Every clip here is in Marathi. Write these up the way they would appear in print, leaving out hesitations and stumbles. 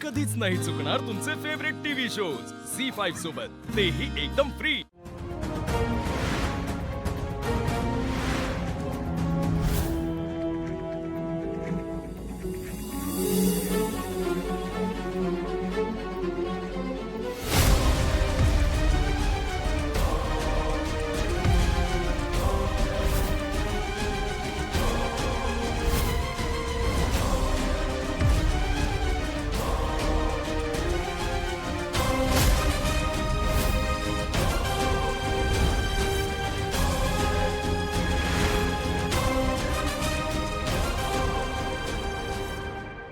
कधीच नाही चुकणार तुमचे फेवरेट टीव्ही शोज झी5 सोबत, तेही एकदम फ्री।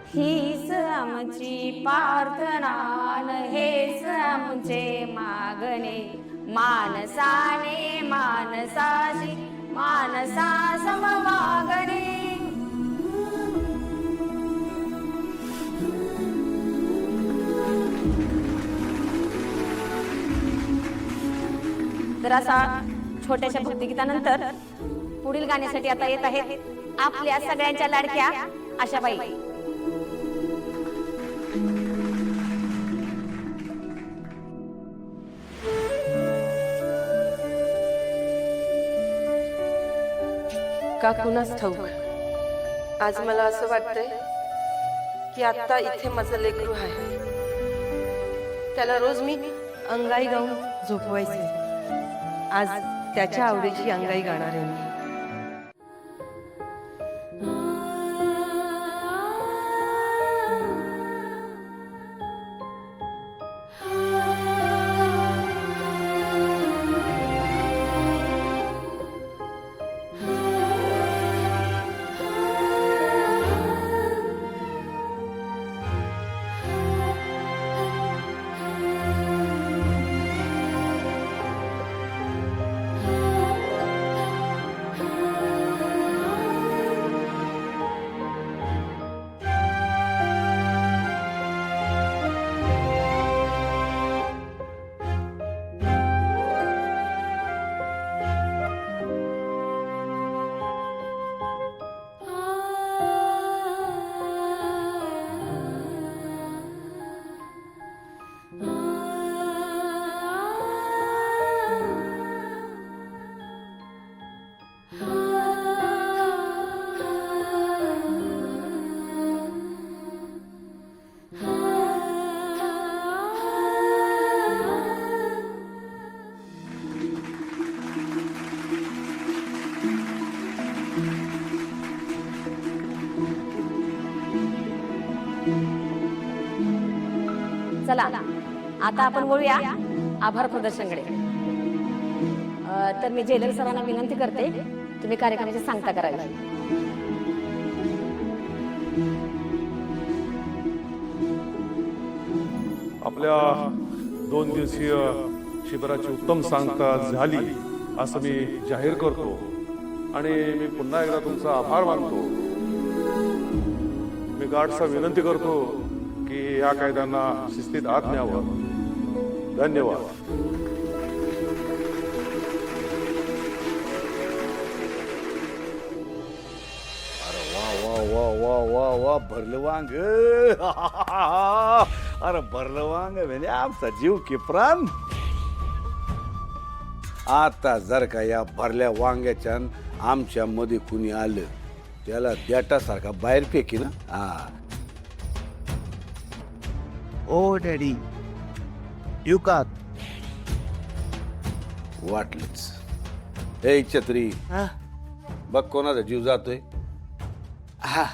हीच आमची प्रार्थना न हेच आमचे मागणे, मानसाने मानसाशी मानसा समवागणे। तर असा छोट्याशा भक्तिगीतानंतर पुढील गाण्यासाठी आता येत आहेत आपल्या सगळ्यांच्या लाडक्या आशाबाई। का कुणास ठाऊक आज मला असं वाटतंय की आता इथे माझं लेकरू आहे, त्याला रोज मी अंगाई गाऊन झोपवायचे। आज त्याच्या आवडीची अंगाई गाणार आहे मी। चला आता आपण बोलूया आभार प्रदर्शनकडे। तर मी जेलर सरांना विनंती करते तुम्ही कार्यक्रमाची सांगता करावी। आपल्या 2 दिवसीय शिबिराची उत्तम सांगता झाली असं मी जाहीर करतो आणि मी पुन्हा एकदा तुमचा आभार मानतो। मी गार्डचा विनंती करतो की या कायद्यांना शिस्तीत आत न्यावं। धन्यवाद। अरे वा वा वा वा वा वा भरलं वांग अरे भरलं वांग म्हणजे आमचा जीव की प्राण। आता जर का या भरल्या वांग्याच्या आमच्या मध्ये कुणी आलं त्याला देटासारखा बाहेर फेकी ना। हा ओ डॅडी येऊ का? वाटलंच। हे छत्री बघ कोणाचा जीव जातोय। हा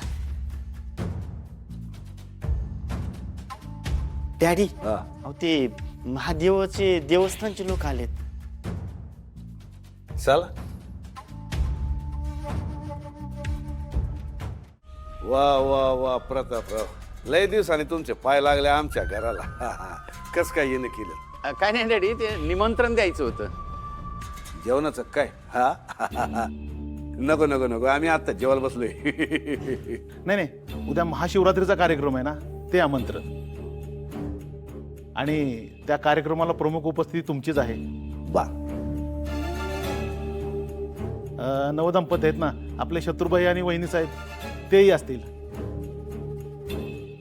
डॅडी हा अहो ते महादेवाचे देवस्थानचे लोक आलेत। चला वा वा वा प्रतापराव लय दिवसांनी तुमचे पाय लागले आमच्या घराला। कस काय येणं केलं? काय नाही डॅडी, ते निमंत्रण द्यायचं होतं जेवणाचं काय? हा नको नको नको, आम्ही आता जेवायला बसलोय। नाही नाही, उद्या महाशिवरात्रीचा कार्यक्रम आहे ना, ते आमंत्रण। आणि त्या कार्यक्रमाला प्रमुख उपस्थिती तुमचीच आहे। बा नवदंपती आहेत ना आपले शत्रुभाई आणि वहिनी साहेब, तेही असतील।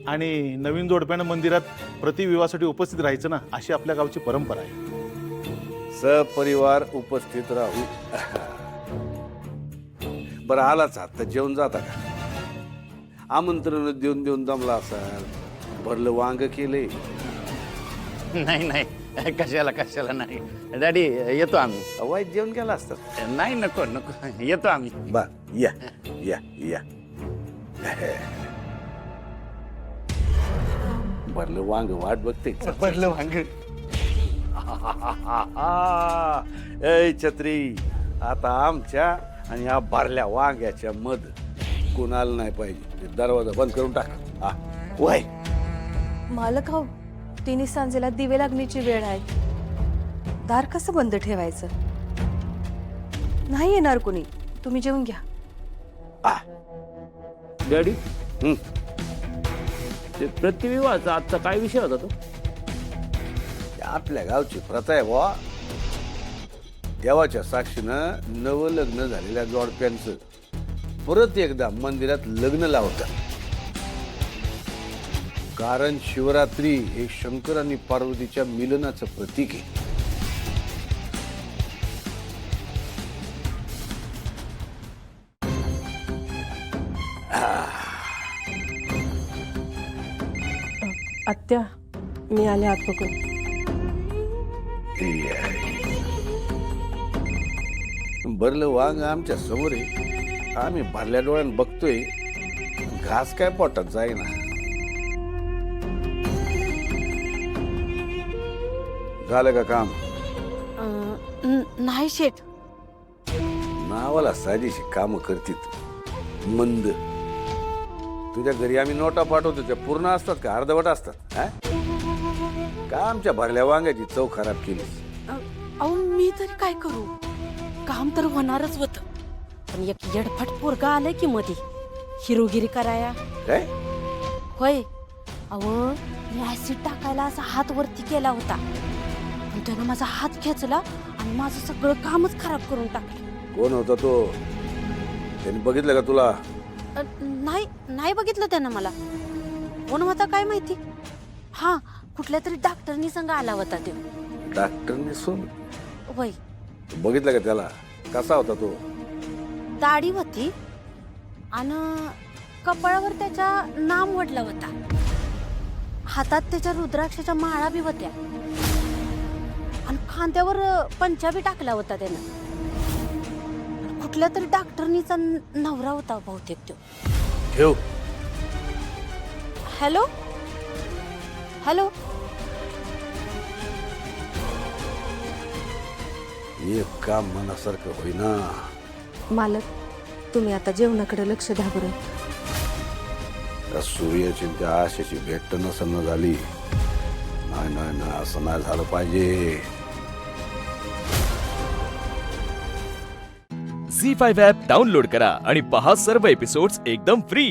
आणि नवीन जोडप्यानं मंदिरात प्रतिविवाहासाठी उपस्थित राहायचं ना, अशी आपल्या गावची परंपरा आहे. सपरिवार उपस्थित राहू. बरं आलाच आहात तर जेवण जाता का? आमंत्रण देऊन देऊन दमला असाल. भरलं वांग केले. नाही नाही कशाला कशाला नाही डॅडी येतो आम्ही. वाईट जेवण केलं असतं. नाही नको नको येतो आम्ही. बा या या या. भरलं वांग वाट बघते. भरलं वांग. ए छत्री, आता आमच्या आणि या भरल्या वांग्याच्या मध कुणाला नाही पाहिजे. दरवाजा बंद करून टाक. हा वय. मालक हो, तिन्ही सांजेला दिवे लागण्याची वेळ आहे. दार कसं बंद ठेवायचं? नाही येणार कोणी, तुम्ही जेवून घ्या. डॅडी हं. ते प्रतिविवाहाचा आजचा काय विषय होता तो? आपल्या गावची प्रथा आहे बुवा. देवाच्या साक्षीनं नवलग्न झालेल्या जोडप्यांचं परत एकदा मंदिरात लग्न लावतात. कारण शिवरात्री हे शंकर आणि पार्वतीच्या मिलनाचं प्रतीक आहे. आत्या, मी आले आत बघून. भरलं वांग आमच्या समोर आहे. आम्ही भरल्या डोळ्यानं बघतोय. घास काय पोटात जाईना. झालं का काम? नाही शेठ. नावाला साधीशी काम करतीत. मंद. तुझ्या घरी आम्ही नोटा पाठवतो, त्या पूर्ण असतात का अर्धवट असतात? हा? का आमच्या भरल्या वांग्याची चव खराब केली? अहो मी तरी काय करू? काम तर होणारच होत, पण एक येडफट पोरगा आलंय की मध्ये हिरोगिरी कराया. काय? होय. अहो मी ऍसिड टाकायला असा हात वरती केला होता, पण त्यानं माझा हात खेचला आणि माझं सगळं कामच खराब करून टाकलं. कोण होता तो? त्यांनी बघितलं का तुला? नाही नाही बघितलं त्यानं मला. कोण होता काय माहिती. हा, कुठल्या तरी डॉक्टरनी संग आला होता तो. डॉक्टरने सोन होय. बघितलं का त्याला? कसा होता तो? दाढी होती आणि कपाळावर त्याच्या नाम वडला होता. हातात त्याच्या रुद्राक्षाच्या माळा बी होत्या आणि खांद्यावर पंचा बी टाकला होता त्यानं. कुठल्या तरी डॉक्टरनीचा नवरा होता बहुतेक तो. ठेव. Hello hello. एक काम मनासारखं होईना. मालक, तुम्ही आता जेवणाकडे लक्ष द्या बरं. त्या सूर्याची त्या आशेची भेट नसणं झाली. नाही नाही नाही, असं नाही झालं पाहिजे. झी5 ॲप डाउनलोड करा आणि पहा सर्व एपिसोड्स एकदम फ्री.